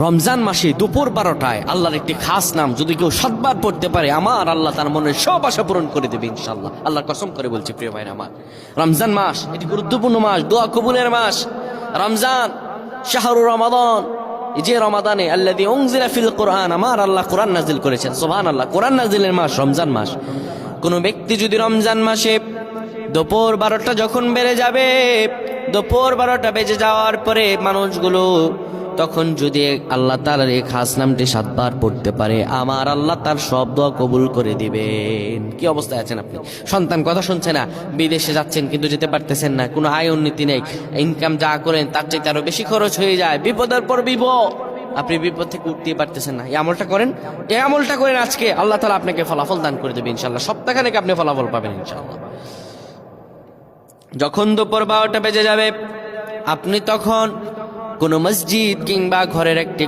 রমজান মাসে দুপুর 12টায় আল্লাহর একটি খাস নাম যদি কেউ 7 বার পড়তে পারে, আমার আল্লাহ তার মনের সব আশা পূরণ করে দেবে ইনশাআল্লাহ। আল্লাহর কসম করে বলছি প্রিয় ভাইরা আমার, রমজান মাস এটি গুরুত্বপূর্ণ মাস, দোয়া কবুলের মাস। রমজান শাহরু রমাদান, এই যে রমাদানে আল্লাযী উনজিলা ফিল কোরআন, আমার আল্লাহ কোরআন নাজিল করেছেন, সুবহানাল্লাহ। কোরআন নাজিলের মাস রমজান মাস। কোন ব্যক্তি যদি রমজান মাসে দুপুর 12টা যখন বেড়ে যাবে, দুপুর 12টা বেজে যাওয়ার পরে মানুষগুলো তখন যদি আল্লাহ তাআলার এই খাস নামটি 7 বার পড়তে পারে, আমার আল্লাহ তার সব দোয়া কবুল করে দিবেন। কি অবস্থায় আছেন আপনি? সন্তান কথা শুনছে না, বিদেশে যাচ্ছেন কিন্তু যেতে পারতেছেন না, কোনো আয় উন্নতি নেই, ইনকাম যা করেন তার চাইতে আরো বেশি খরচ হয়ে যায়, বিপদের পর বিপদ, আপনি বিপদ থেকে উঠতে পারতেছেন না। এই আমলটা করেন, এই আমলটা করেন আজকে, আল্লাহ তাআলা আপনাকে ফলাফল দান করে দেবে ইনশাআল্লাহ। সপ্তাহখানেক আপনি ফলাফল পাবেন ইনশাআল্লাহ। যখন দুপুর 12টা বেজে যাবে, আপনি তখন কোনো মসজিদ কিংবা ঘরের একটি